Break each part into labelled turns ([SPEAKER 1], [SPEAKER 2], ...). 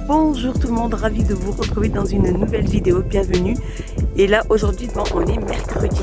[SPEAKER 1] Bonjour tout le monde, ravi de vous retrouver dans une nouvelle vidéo, bienvenue. Et là aujourd'hui on est mercredi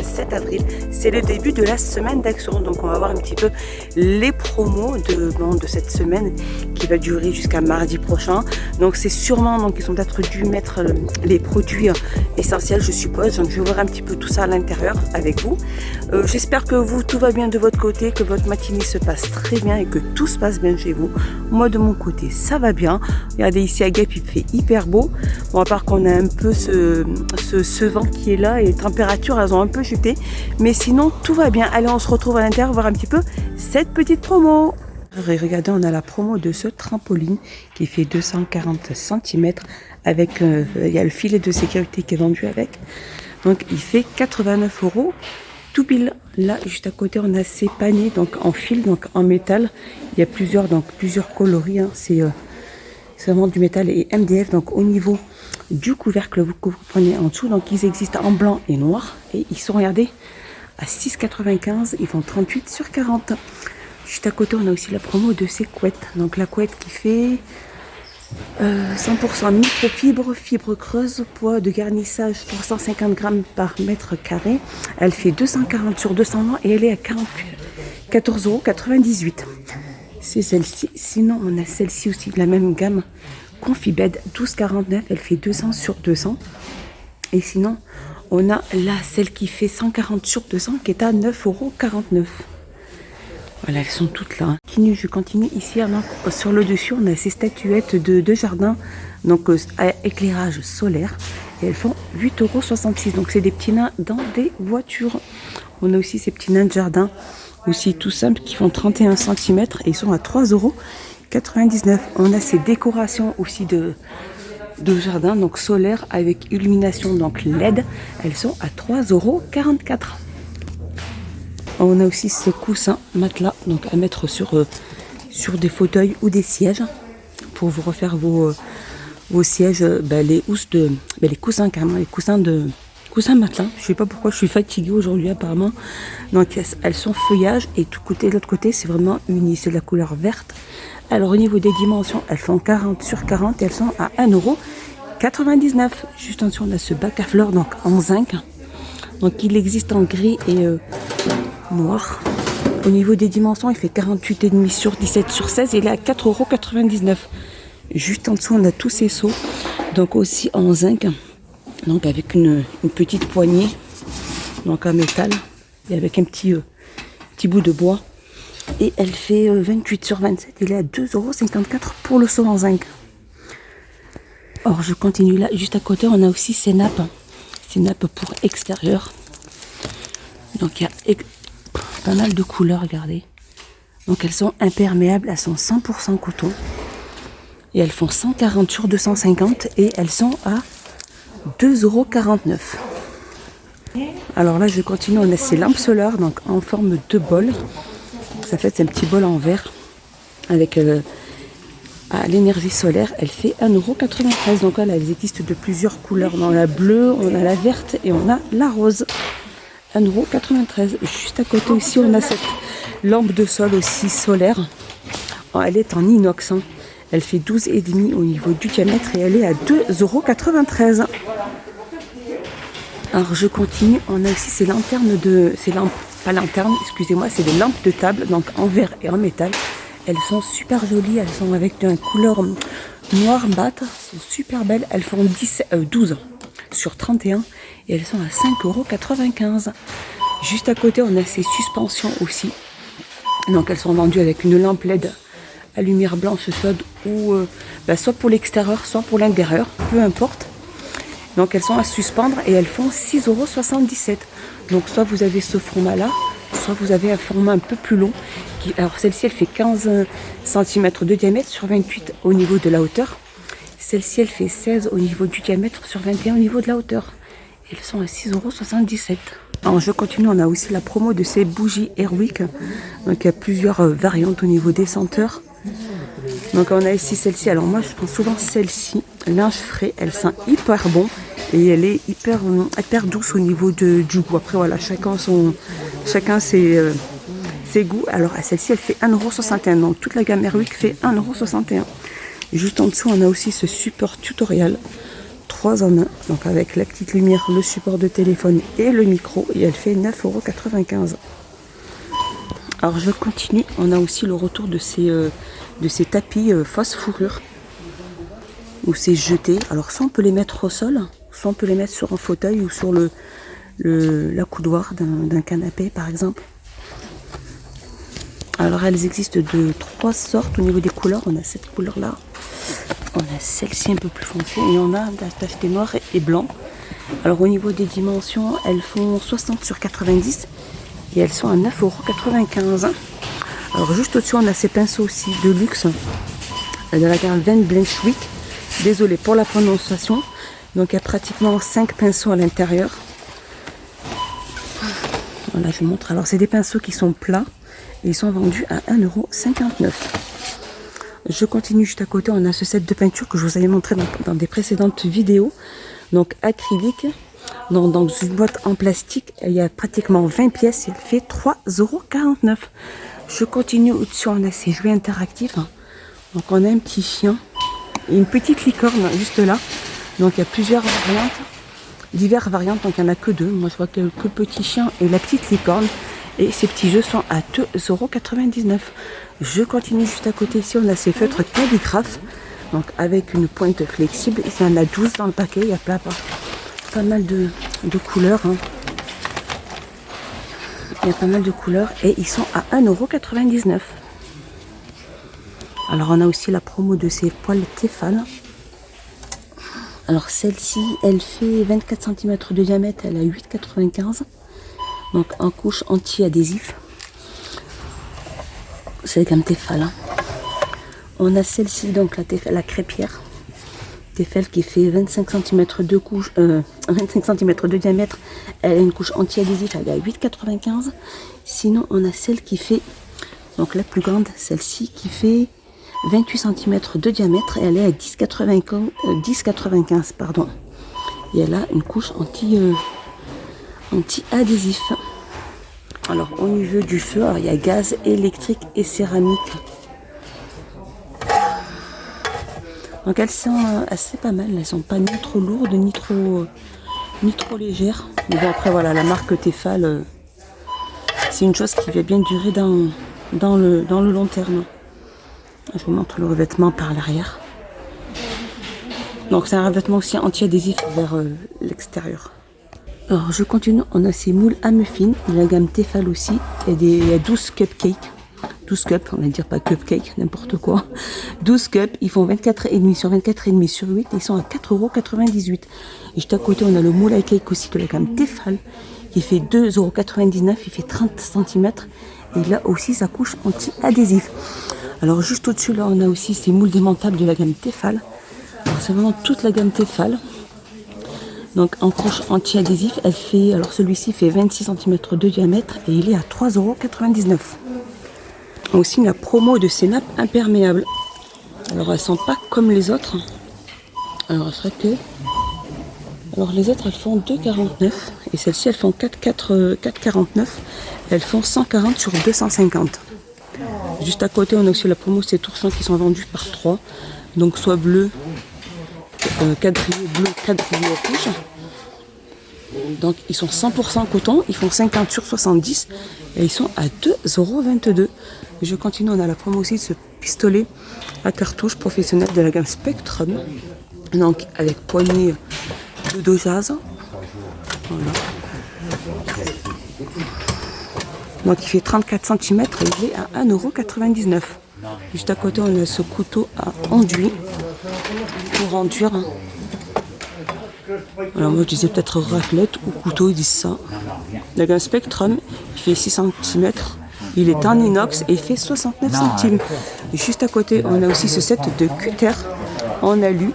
[SPEAKER 1] 7 avril, c'est le début de la semaine d'action. Donc on va voir un petit peu les promos de cette semaine qui va durer jusqu'à mardi prochain. Donc c'est sûrement, donc ils ont peut-être dû mettre les produits essentiels, je suppose. Donc je vais voir un petit peu tout ça à l'intérieur avec vous. J'espère que vous, tout va bien de votre côté, que votre matinée se passe très bien et que tout se passe bien chez vous. Moi de mon côté ça va bien. Regardez ici à Gap, il fait hyper beau. Bon, à part qu'on a un peu ce vent qui est là et les températures elles ont un peu chuté. Mais sinon tout va bien. Allez, on se retrouve à l'intérieur voir un petit peu cette petite promo. Regardez, on a la promo de ce trampoline qui fait 240 cm avec il y a le filet de sécurité qui est vendu avec. Donc il fait 89 € tout pile. Là juste à côté on a ces paniers donc en fil, donc en métal. Il y a plusieurs coloris, hein. C'est vraiment du métal et MDF. Donc au niveau du couvercle que vous prenez en dessous, donc ils existent en blanc et noir et ils sont, regardez, à 6,95 €. Ils font 38 sur 40. Juste à côté on a aussi la promo de ces couettes. Donc la couette qui fait 100% microfibre, fibre creuse, poids de garnissage 350 grammes par mètre carré. Elle fait 240 sur 220 et elle est à 14,98 €. C'est celle-ci. Sinon on a celle-ci aussi de la même gamme, Confibed 12,49 €. Elle fait 200 sur 200. Et sinon on a là celle qui fait 140 sur 200 qui est à 9,49 €. Voilà, elles sont toutes là. Je continue ici. Alors, sur le dessus, on a ces statuettes de jardin, donc à éclairage solaire. Et elles font 8,66 €. Donc, c'est des petits nains dans des voitures. On a aussi ces petits nains de jardin, aussi tout simples, qui font 31 cm et ils sont à 3,99 €. On a ces décorations aussi de jardin, donc solaire avec illumination, donc LED. Elles sont à 3,44 €. On a aussi ces coussins matelas, donc à mettre sur des fauteuils ou des sièges pour vous refaire vos sièges, les coussins carrément, les coussins matelas. Je sais pas pourquoi je suis fatiguée aujourd'hui apparemment. Donc elles sont feuillage et l'autre côté c'est vraiment uni, c'est de la couleur verte. Alors au niveau des dimensions, elles font 40 sur 40 et elles sont à 1,99 €. Juste en dessous on a ce bac à fleurs, donc en zinc. Donc il existe en gris et noir. Au niveau des dimensions, il fait 48,5 sur 17 sur 16 et il est à 4,99 €. Juste en dessous, on a tous ces seaux, donc aussi en zinc, donc avec une petite poignée, donc en métal et avec un petit bout de bois. Et elle fait 28 sur 27, il est à 2,54 € pour le seau en zinc. Or, je continue là, juste à côté, on a aussi ces nappes pour extérieur. Donc il y a pas mal de couleurs, regardez. Donc elles sont imperméables, elles sont 100% coton. Et elles font 140 sur 250 et elles sont à 2,49 €. Alors là je continue, on a ces lampes solaires, donc en forme de bol. Ça fait un petit bol en verre avec à l'énergie solaire. Elle fait 1,93 €. Donc là elles existent de plusieurs couleurs. On a la bleue, on a la verte et on a la rose. 1,93 €. Juste à côté aussi, on a cette lampe de sol aussi solaire. Elle est en inox. Hein. Elle fait 12,5 au niveau du diamètre et elle est à 2,93 €. Alors je continue. On a aussi ces lanternes c'est des lampes de table, donc en verre et en métal. Elles sont super jolies. Elles sont avec une couleur noir mat. Elles sont super belles. Elles font 12 sur 31 et elles sont à 5,95 €. Juste à côté on a ces suspensions aussi, donc elles sont vendues avec une lampe LED à lumière blanche chaude ou soit pour l'extérieur soit pour l'intérieur, peu importe. Donc elles sont à suspendre et elles font 6,77 €. Donc soit vous avez ce format là, soit vous avez un format un peu plus long alors celle-ci elle fait 15 cm de diamètre sur 28 au niveau de la hauteur. Celle-ci, elle fait 16 au niveau du diamètre sur 21 au niveau de la hauteur. Elles sont à 6,77 €. Alors, je continue. On a aussi la promo de ces bougies Airwick. Donc, il y a plusieurs variantes au niveau des senteurs. Donc, on a ici celle-ci. Alors, moi, je prends souvent celle-ci. Linge frais. Elle sent hyper bon. Et elle est hyper douce au niveau du goût. Après, voilà, chacun ses ses goûts. Alors celle-ci elle fait 1,61 €. Donc toute la gamme Airwick fait 1,61 €. Juste en dessous on a aussi ce support tutoriel 3 en 1. Donc avec la petite lumière, le support de téléphone et le micro. Et elle fait 9,95 €. Alors je continue. On a aussi le retour de ces tapis fausse fourrure. Où c'est jeté. Alors soit on peut les mettre au sol, soit on peut les mettre sur un fauteuil ou sur la coudoir d'un canapé par exemple. Alors elles existent de 3 sortes au niveau des couleurs. On a cette couleur là, on a celle-ci un peu plus foncée et on a tacheté noir et blanc. Alors au niveau des dimensions, elles font 60 sur 90 et elles sont à 9,95 €. Alors juste au-dessus on a ces pinceaux aussi de luxe de la gamme Van Blanchwick. Désolée pour la prononciation. Donc il y a pratiquement 5 pinceaux à l'intérieur. Voilà, je vous montre. Alors c'est des pinceaux qui sont plats et ils sont vendus à 1,59 €. Je continue juste à côté. On a ce set de peinture que je vous avais montré dans des précédentes vidéos. Donc acrylique. Dans une boîte en plastique. Il y a pratiquement 20 pièces et elle fait 3,49 €. Je continue au-dessus. On a ces jouets interactifs. Donc on a un petit chien. Et une petite licorne juste là. Donc il y a plusieurs variantes, diverses variantes, donc il n'y en a que 2. Moi je vois que le petit chien et la petite licorne. Et ces petits jeux sont à 2,99 €. Je continue juste à côté ici, on a ces feutres calligraphes. Donc avec une pointe flexible. Il y en a 12 dans le paquet, il y a pas mal de couleurs. Il y a pas mal de couleurs et ils sont à 1,99 €. Alors on a aussi la promo de ces poils Tefal. Alors celle-ci, elle fait 24 cm de diamètre, elle a 8,95 €. Donc en couche anti-adhésif. C'est la gamme Tefal. On a celle-ci, donc la crêpière. Tefal qui fait 25 cm de couche, 25 cm de diamètre. Elle a une couche anti-adhésif, elle est à 8,95 €. Sinon on a celle qui fait, donc la plus grande, celle-ci qui fait 28 cm de diamètre et elle est à 10,95 pardon. Et elle a une couche anti-adhésif. Alors au niveau du feu, alors, il y a gaz, électrique et céramique. Donc elles sont assez pas mal, elles sont pas ni trop lourdes ni trop légères. Mais bon après voilà, la marque Tefal, c'est une chose qui va bien durer dans le long terme. Je vous montre le revêtement par l'arrière. Donc c'est un revêtement aussi anti-adhésif vers l'extérieur. Alors je continue, on a ces moules à muffins, de la gamme Tefal aussi. Il y a 12 cupcakes. 12 cups, on va dire pas cupcake, n'importe quoi. 12 cups, ils font 24,5 sur 24,5 sur 8, ils sont à 4,98 €. Et juste à côté, on a le moule à cake aussi de la gamme Tefal, qui fait 2,99 €, il fait 30 cm. Et là aussi, sa couche anti-adhésif. Alors juste au-dessus, là, on a aussi ces moules démontables de la gamme Tefal. Alors c'est vraiment toute la gamme Tefal. Donc en couche anti-adhésif, elle fait, alors celui-ci fait 26 cm de diamètre et il est à 3,99 €. Aussi la promo de ces nappes imperméables. Alors elles sont pas comme les autres. Alors je serait que, alors les autres elles font 2,49 et celles-ci elles font 4,49. Elles font 140 sur 250. Juste à côté on a aussi la promo ces torchons qui sont vendus par 3. Donc soit bleu, quadrillé bleu, quadrillé rouge. Donc ils sont 100% coton, ils font 50 sur 70 et ils sont à 2,22 €. Je continue, on a la promo aussi de ce pistolet à cartouche professionnel de la gamme Spectrum. Donc avec poignée de dosage. Voilà. Donc il fait 34 cm et il est à 1,99 €. Juste à côté on a ce couteau à enduit pour enduire. Alors moi je disais peut-être raclette ou couteau, ils disent ça. La gamme Spectrum, il fait 6 cm, il est en inox et il fait 69 centimes. Et juste à côté, on a aussi ce set de cutter en alu.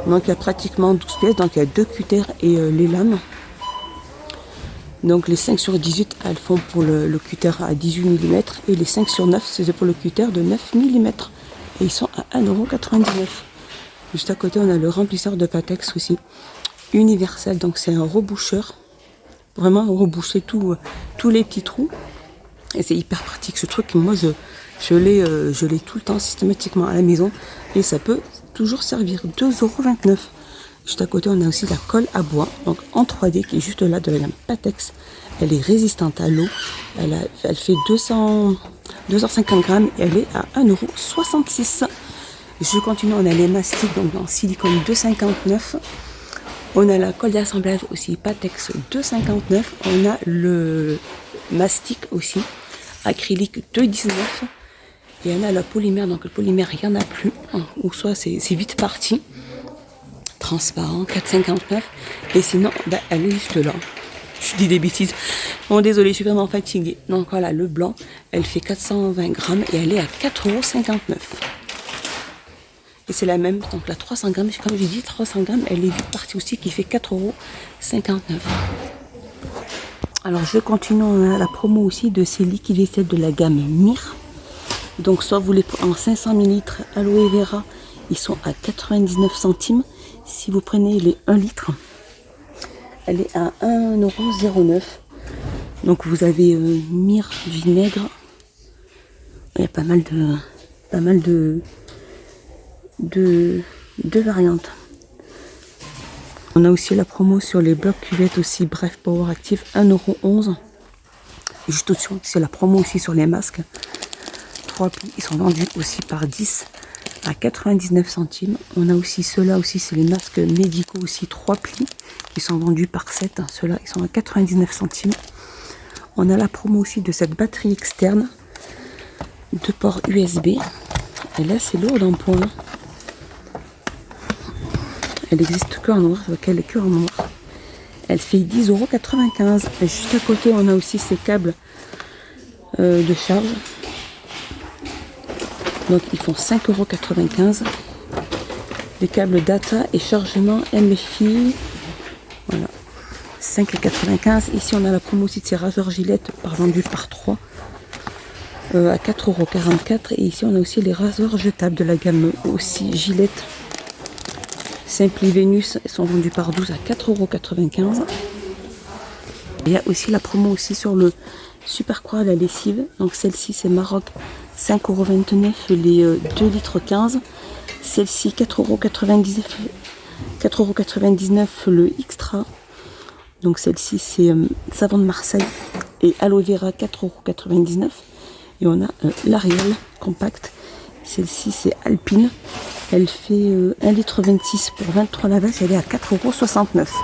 [SPEAKER 1] Donc il y a pratiquement 12 pièces, donc il y a 2 cutters et les lames. Donc les 5 sur 18, elles font pour le cutter à 18 mm et les 5 sur 9, c'est pour le cutter de 9 mm. Et ils sont à 1,99 €. Juste à côté, on a le remplisseur de Patex aussi. Universel, donc c'est un reboucheur. Vraiment reboucher tous les petits trous. Et c'est hyper pratique ce truc. Moi, je l'ai tout le temps systématiquement à la maison. Et ça peut toujours servir. 2,29 €. Juste à côté, on a aussi la colle à bois. Donc en 3D qui est juste là de la gamme Patex. Elle est résistante à l'eau. Elle fait 250 grammes et elle est à 1,66 €. Je continue, on a les mastiques donc en silicone 2,59 €. On a la colle d'assemblage aussi Patex 2,59 €. On a le mastic aussi acrylique 2,19 €. Et on a le polymère, donc le polymère il n'y en a plus, ou soit c'est vite parti. Transparent 4,59 €. Et sinon elle est juste là. Je dis des bêtises. Bon désolé, je suis vraiment fatiguée. Donc voilà, le blanc, elle fait 420 grammes et elle est à 4,59 €. Et c'est la même, donc la 300 grammes, comme j'ai dit, 300 grammes, elle est vite partie aussi, qui fait 4,59 €. Alors je continue, on a la promo aussi de ces liquides vaisselle de la gamme Mir. Donc soit vous les prenez en 500 ml aloe vera, ils sont à 99 centimes. Si vous prenez les 1 litre, elle est à 1,09 €. Donc vous avez Mir vinaigre. Il y a pas mal de variantes. On a aussi la promo sur les blocs cuvettes aussi, bref, Power Active, 1,11 €. Et juste au-dessus, c'est la promo aussi sur les masques. 3 plis, ils sont vendus aussi par 10 à 99 centimes. On a aussi ceux-là aussi, c'est les masques médicaux aussi, 3 plis, qui sont vendus par 7. Ceux-là, ils sont à 99 centimes. On a la promo aussi de cette batterie externe de port USB. Et là, c'est lourd en poids. Elle n'existe que en noir, elle est que en noir. Elle fait 10,95 €. Et juste à côté, on a aussi ces câbles de charge. Donc ils font 5,95 €. Les câbles data et chargement MFI. Voilà. 5,95 €. Ici, on a la promo aussi de ces rasoirs Gillette vendus par 3 à 4,44 €. Et ici, on a aussi les rasoirs jetables de la gamme aussi Gillette. Simply Venus, ils sont vendus par 12 à 4,95 €. Il y a aussi la promo aussi sur le Super Croix à la lessive. Donc celle-ci, c'est Maroc, 5,29 € les 2,15 litres. Celle-ci, 4,99 € le extra. Donc celle-ci, c'est savon de Marseille et aloe vera, 4,99 €. Et on a l'Ariel compact. Celle-ci, c'est Alpine. Elle fait 1,26 litre pour 23 lavages. Elle est à 4,69 €.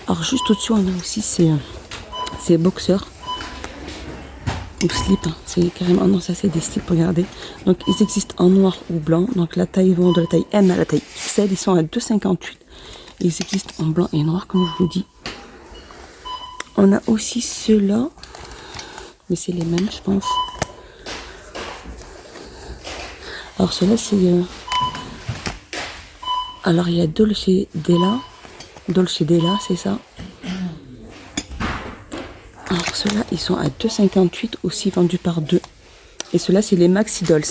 [SPEAKER 1] Alors juste au-dessus, on a aussi ces boxers ou slips. C'est carrément, non, ça c'est des slips, regardez. Donc ils existent en noir ou blanc. Donc la taille vont de la taille M à la taille XL. Ils sont à 2,58 €. Ils existent en blanc et noir, comme je vous dis. On a aussi ceux-là, mais c'est les mêmes, je pense. Alors ceux-là, c'est alors il y a Dolce Della, c'est ça. Alors ceux-là, ils sont à 2,58 € aussi, vendus par 2. Et ceux-là, c'est les Maxi Dolls.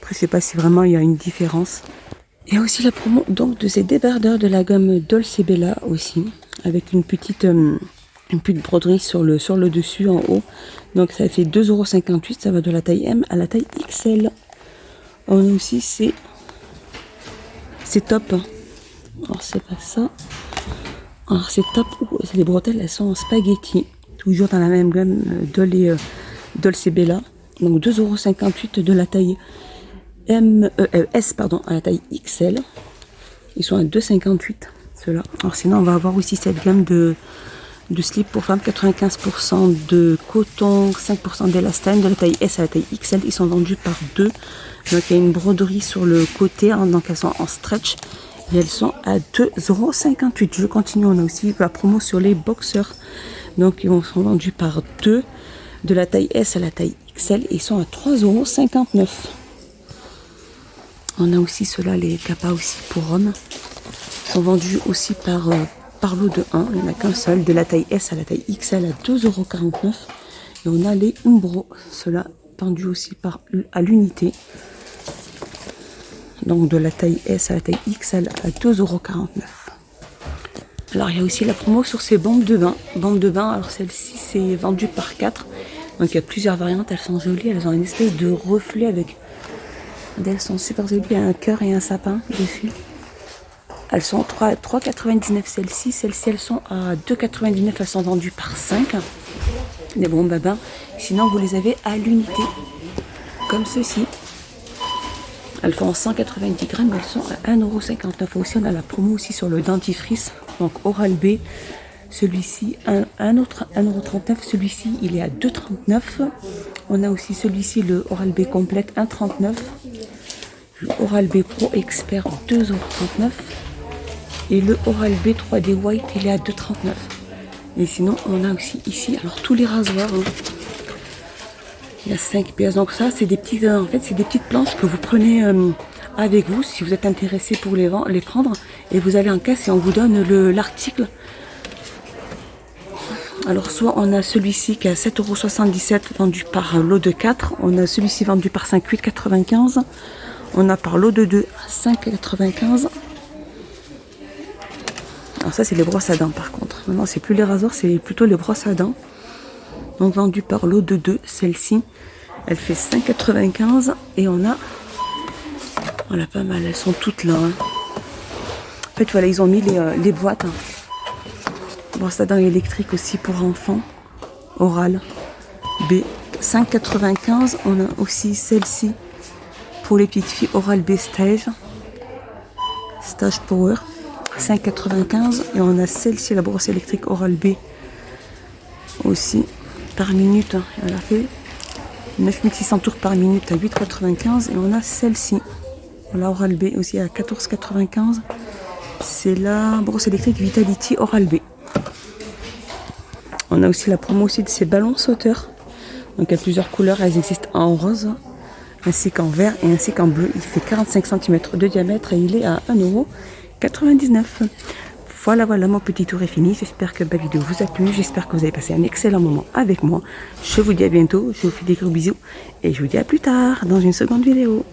[SPEAKER 1] Après, je sais pas si vraiment il y a une différence. Il y a aussi la promo donc de ces débardeurs de la gamme Dolce Bella aussi, avec une petite broderie sur le dessus en haut. Donc ça fait 2,58 €. Ça va de la taille M à la taille XL. On a aussi c'est top. Alors c'est pas ça. Alors c'est top. Les bretelles, elles sont en spaghetti. Toujours dans la même gamme Dolce Bella. Donc 2,58 € de la taille S à la taille XL. Ils sont à 2,58 € ceux-là. Alors sinon on va avoir aussi cette gamme de slip pour femmes, 95% de coton, 5% d'élastane, de la taille S à la taille XL. Ils sont vendus par 2. Donc il y a une broderie sur le côté, hein, donc elles sont en stretch. Et elles sont à 2,58 €. Je continue, on a aussi la promo sur les boxers. Donc ils sont vendus par 2, de la taille S à la taille XL. Et ils sont à 3,59 €. On a aussi ceux-là, les Kappa aussi pour hommes. Ils sont vendus aussi par lot de 1. Il n'y en a qu'un seul, de la taille S à la taille XL à 2,49 €. Et on a les Umbro, ceux-là vendus aussi à l'unité. Donc de la taille S à la taille XL à 2,49 €. Alors il y a aussi la promo sur ces bombes de bain. Bombes de bain, alors celle-ci c'est vendu par 4. Donc il y a plusieurs variantes, elles sont jolies, elles ont une espèce de reflet avec... Elles sont super jolies, il y a un cœur et un sapin dessus. Elles sont 3,99 celles-ci. Celles-ci, elles sont à 2,99. Elles sont vendues par 5. Des bons babins. Sinon, vous les avez à l'unité. Comme ceci. Elles font 190 grammes. Elles sont à 1,59 €. Aussi, on a la promo aussi sur le dentifrice. Donc, Oral-B. Celui-ci, un autre 1,39 €. Celui-ci, il est à 2,39 €. On a aussi celui-ci, le Oral-B complète, 1,39 €. Le Oral-B Pro Expert, 2,39 €. Et le Oral-B 3D White, il est à 2,39 €. Et sinon, on a aussi ici, alors tous les rasoirs. Il y a 5 pièces. Donc ça, c'est des petites, en fait, c'est des petites planches que vous prenez avec vous si vous êtes intéressé pour les prendre. Et vous allez en caisse et on vous donne l'article. Alors soit on a celui-ci qui est à 7,77 € vendu par lot de 4. On a celui-ci vendu par 5, 8,95 €. On a par lot de 2, 5,95 €. Alors ça c'est les brosses à dents par contre. Maintenant c'est plus les rasoirs, c'est plutôt les brosses à dents. Donc vendu par lot de 2, celle-ci, elle fait 5,95 € et on a, voilà, pas mal, elles sont toutes là. Hein. En fait voilà, ils ont mis les boîtes. Hein. Brosse à dents électrique aussi pour enfants. Oral B, 5,95 €. On a aussi celle-ci pour les petites filles, Oral B Stage Power. 5,95 € et on a celle-ci, la brosse électrique Oral B aussi par minute, hein, elle a fait 9600 tours par minute à 8,95 € et on a celle-ci, la Oral B aussi à 14,95 €. C'est la brosse électrique Vitality Oral B. On a aussi la promo aussi de ces ballons sauteurs, donc il y a plusieurs couleurs, elles existent en rose ainsi qu'en vert et ainsi qu'en bleu. Il fait 45 cm de diamètre et il est à 1,99 €. Voilà, mon petit tour est fini. J'espère que ma vidéo vous a plu. J'espère que vous avez passé un excellent moment avec moi. Je vous dis à bientôt. Je vous fais des gros bisous. Et je vous dis à plus tard dans une seconde vidéo.